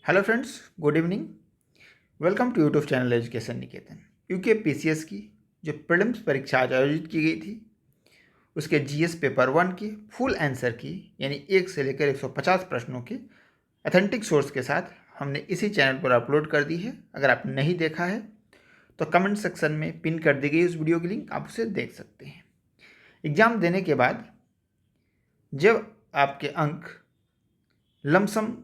Hello friends, good evening. Welcome to YouTube channel education Niketan. UK PCS की जो prelims परीक्षा आज आयोजित की गई थी उसके जीएस पेपर 1 की फुल आंसर की यानी 1 से लेकर 150 प्रश्नों की ऑथेंटिक सोर्स के साथ हमने इसी चैनल पर अपलोड कर दी है। अगर आप नहीं देखा है तो कमेंट सेक्शन में पिन कर दी गई उस वीडियो की लिंक, आप उसे देख सकते हैं। एग्ज़ाम देने के बाद जब आपके अंक लमसम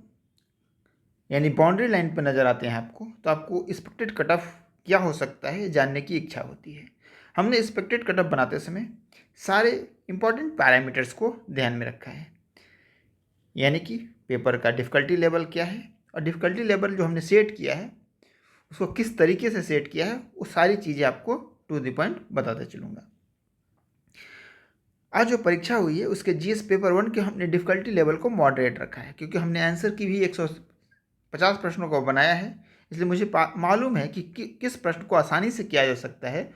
यानी बाउंड्री लाइन पर नज़र आते हैं आपको, तो आपको एक्सपेक्टेड कट ऑफ क्या हो सकता है जानने की इच्छा होती है। हमने एक्सपेक्टेड कट ऑफ बनाते समय सारे इंपॉर्टेंट पैरामीटर्स को ध्यान में रखा है, यानी कि पेपर का डिफ़िकल्टी लेवल क्या है और डिफ़िकल्टी लेवल जो हमने सेट किया है उसको किस तरीके से सेट किया है, वो सारी चीज़ें आपको टू द पॉइंट बताते चलूँगा। आज जो परीक्षा हुई है उसके जीएस पेपर 1 के हमने डिफ़िकल्टी लेवल को मॉडरेट रखा है, क्योंकि हमने आंसर की भी 150 प्रश्नों को बनाया है। इसलिए मुझे मालूम है कि किस प्रश्न को आसानी से किया जा सकता है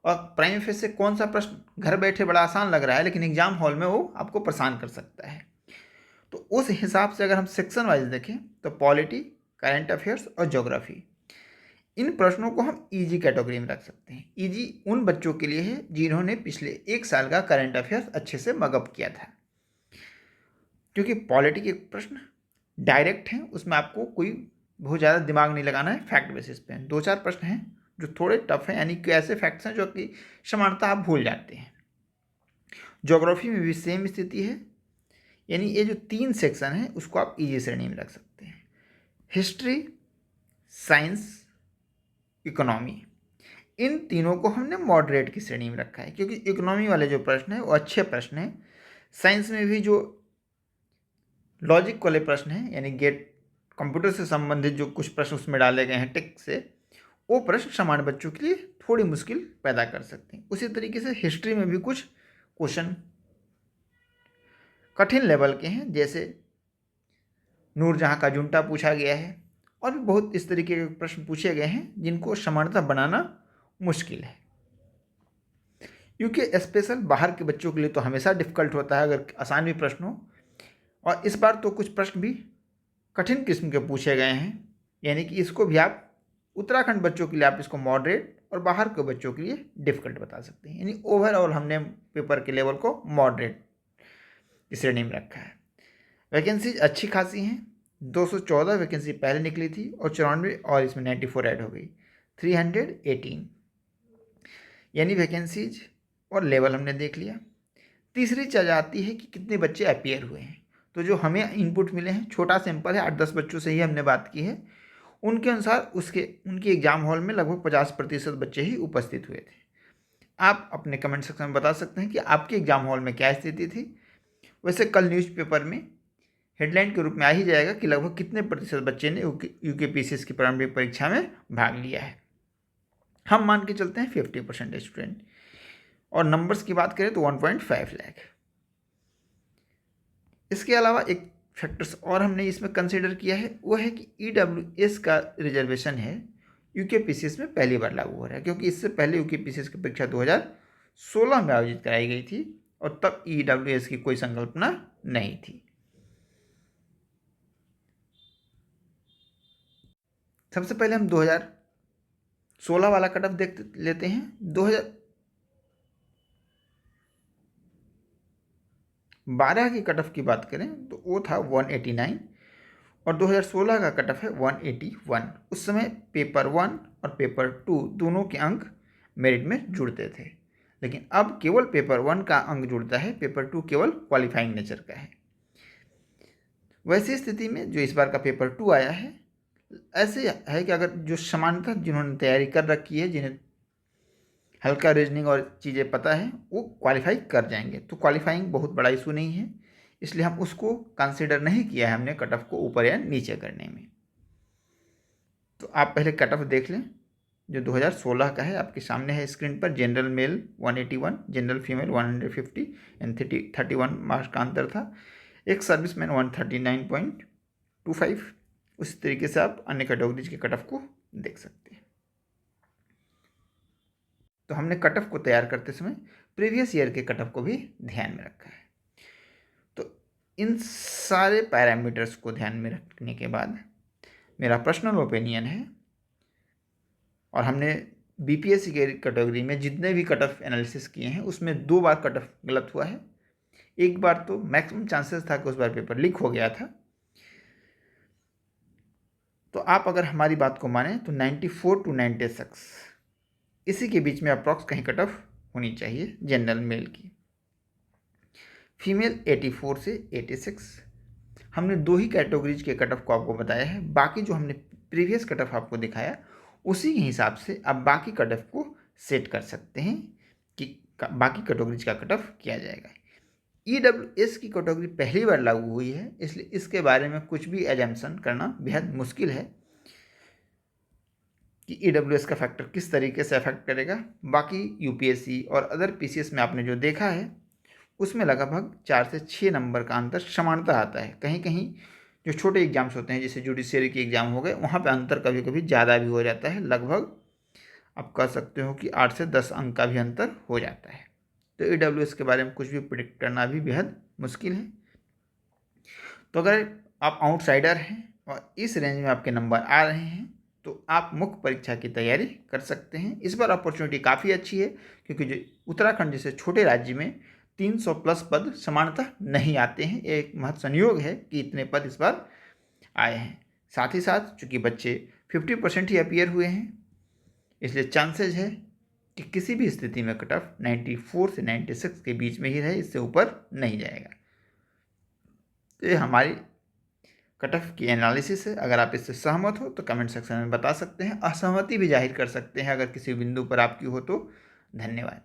और प्राइम फेस से कौन सा प्रश्न घर बैठे बड़ा आसान लग रहा है लेकिन एग्जाम हॉल में वो आपको परेशान कर सकता है। तो उस हिसाब से अगर हम सेक्शन वाइज देखें तो पॉलिटी, करंट अफेयर्स और ज्योग्राफी, इन प्रश्नों को हम इजी कैटेगरी में रख सकते हैं। इजी उन बच्चों के लिए है जिन्होंने पिछले 1 साल का करंट अफेयर्स अच्छे से मगअप किया था, क्योंकि पॉलिटी के प्रश्न डायरेक्ट हैं, उसमें आपको कोई बहुत ज़्यादा दिमाग नहीं लगाना है। फैक्ट बेसिस पे 2-4 प्रश्न हैं जो थोड़े टफ हैं, यानी कि ऐसे फैक्ट्स हैं जो कि सामान्यतः आप भूल जाते हैं। ज्योग्राफी में भी सेम स्थिति है, यानी ये जो 3 सेक्शन हैं उसको आप इजी श्रेणी में रख सकते हैं। हिस्ट्री, साइंस, इकोनॉमी, इन तीनों को हमने मॉडरेट की श्रेणी में रखा है, क्योंकि इकोनॉमी वाले जो प्रश्न हैं वो अच्छे प्रश्न हैं। साइंस में भी जो लॉजिक वाले प्रश्न हैं, यानी गेट कंप्यूटर से संबंधित जो कुछ प्रश्न उसमें डाले गए हैं टेक से, वो प्रश्न सामान्य बच्चों के लिए थोड़ी मुश्किल पैदा कर सकते हैं। उसी तरीके से हिस्ट्री में भी कुछ क्वेश्चन कठिन लेवल के हैं, जैसे नूरजहाँ का जुंटा पूछा गया है, और भी बहुत इस तरीके के प्रश्न पूछे गए हैं जिनको सामान्यतः बनाना मुश्किल है। यूके स्पेशल बाहर के बच्चों के लिए तो हमेशा डिफ़िकल्ट होता है अगर आसान भी प्रश्न हो, और इस बार तो कुछ प्रश्न भी कठिन किस्म के पूछे गए हैं, यानी कि इसको भी आप उत्तराखंड बच्चों के लिए आप इसको मॉडरेट और बाहर के बच्चों के लिए डिफ़िकल्ट बता सकते हैं। यानी ओवरऑल हमने पेपर के लेवल को मॉडरेट की श्रेणी में रखा है। वैकेंसीज अच्छी खासी हैं, 214 वैकेंसी पहले निकली थी और 94 और इसमें 94 ऐड हो गई, 318, यानी वैकेंसीज और लेवल हमने देख लिया। तीसरी चीज़ आती है कि कितने बच्चे अपीयर हुए हैं। तो जो हमें इनपुट मिले हैं, छोटा सैंपल है, 8-10 बच्चों से ही हमने बात की है, उनके अनुसार उनकी एग्जाम हॉल में लगभग 50% बच्चे ही उपस्थित हुए थे। आप अपने कमेंट सेक्शन में बता सकते हैं कि आपके एग्जाम हॉल में क्या स्थिति थी। वैसे कल न्यूज़पेपर में हेडलाइन के रूप में आ ही जाएगा कि लगभग कितने प्रतिशत बच्चे ने यूके पीसीएस की प्रारंभिक परीक्षा में भाग लिया है। हम मान के चलते हैं 50% स्टूडेंट, और नंबर्स की बात करें तो 1.5 लाख। इसके अलावा एक फैक्टर्स और हमने इसमें कंसीडर किया है, वो है कि ईडब्ल्यूएस का रिजर्वेशन है यूके पीसीएस में पहली बार लागू हो रहा है, क्योंकि इससे पहले यूके पीसीएस की परीक्षा 2016 में आयोजित कराई गई थी और तब ईडब्ल्यूएस की कोई संकल्पना नहीं थी। सबसे पहले हम 2016 वाला कट ऑफ देख लेते हैं। 2012 की कट ऑफ की बात करें तो वो था 189 और 2016 का कट ऑफ है 181। उस समय पेपर 1 और पेपर 2 दोनों के अंक मेरिट में जुड़ते थे, लेकिन अब केवल पेपर 1 का अंक जुड़ता है, पेपर 2 केवल क्वालिफाइंग नेचर का है। वैसी स्थिति में जो इस बार का पेपर 2 आया है, ऐसे है कि अगर जो सामान्यतः जिन्होंने तैयारी कर रखी है, जिन्हें हल्का रीजनिंग और चीज़ें पता है, वो क्वालिफाई कर जाएंगे। तो क्वालिफाइंग बहुत बड़ा इशू नहीं है, इसलिए हम उसको कंसिडर नहीं किया है हमने कट ऑफ को ऊपर या नीचे करने में। तो आप पहले कट ऑफ देख लें जो 2016 का है, आपके सामने है स्क्रीन पर। General mail 181, general female 150 and 31 marks का अंतर था। एक सर्विसमैन 139.25। उस तरीके से आप अन्य कैटेगरीज के कट ऑफ को देख सकते हैं। तो हमने कट ऑफ को तैयार करते समय प्रीवियस ईयर के कट ऑफ को भी ध्यान में रखा है। तो इन सारे पैरामीटर्स को ध्यान में रखने के बाद मेरा पर्सनल ओपिनियन है। और हमने बीपीएससी के कैटेगरी में जितने भी कट ऑफ एनालिसिस किए हैं उसमें 2 बार कट ऑफ गलत हुआ है। एक बार तो मैक्सिमम चांसेस था कि उस बार पेपर लीक हो गया था। तो आप अगर हमारी बात को माने तो 94 to 96 इसी के बीच में अप्रॉक्स कहीं कट ऑफ होनी चाहिए जनरल मेल की। फीमेल 84 से 86। हमने 2 ही कैटेगरीज के कट ऑफ को आपको बताया है, बाकी जो हमने प्रीवियस कट ऑफ आपको दिखाया उसी के हिसाब से आप बाकी कट ऑफ को सेट कर सकते हैं कि बाकी कैटेगरीज का कट ऑफ किया जाएगा। EWS की कैटेगरी पहली बार लागू हुई है, इसलिए इसके बारे में कुछ भी एजम्पशन करना बेहद मुश्किल है कि EWS का फैक्टर किस तरीके से अफेक्ट करेगा। बाकी यूपीएससी और अदर पीसीएस में आपने जो देखा है उसमें लगभग 4 से 6 नंबर का अंतर समानता आता है। कहीं कहीं जो छोटे एग्जाम्स होते हैं जैसे जुडिशियरी के एग्जाम हो गए, वहाँ पे अंतर कभी कभी ज़्यादा भी हो जाता है। लगभग आप कह सकते हो कि 8 से 10 अंक का भी अंतर हो जाता है। तो EWS के बारे में कुछ भी प्रिडिक्ट करना भी बेहद मुश्किल है। तो अगर आप आउटसाइडर हैं और इस रेंज में आपके नंबर आ रहे हैं तो आप मुख्य परीक्षा की तैयारी कर सकते हैं। इस बार अपॉर्चुनिटी काफ़ी अच्छी है क्योंकि जो उत्तराखंड जैसे छोटे राज्य में 300 प्लस पद समानतः नहीं आते हैं। एक महत्व संयोग है कि इतने पद इस बार आए हैं। साथ ही साथ चूँकि बच्चे 50% ही अपीयर हुए हैं, इसलिए चांसेज है कि किसी भी स्थिति में कट ऑफ 94 से 96 के बीच में ही रहे, इससे ऊपर नहीं जाएगा। तो ये हमारी कट ऑफ की एनालिसिस है। अगर आप इससे सहमत हो तो कमेंट सेक्शन में बता सकते हैं, असहमति भी जाहिर कर सकते हैं अगर किसी बिंदु पर आपकी हो तो। धन्यवाद।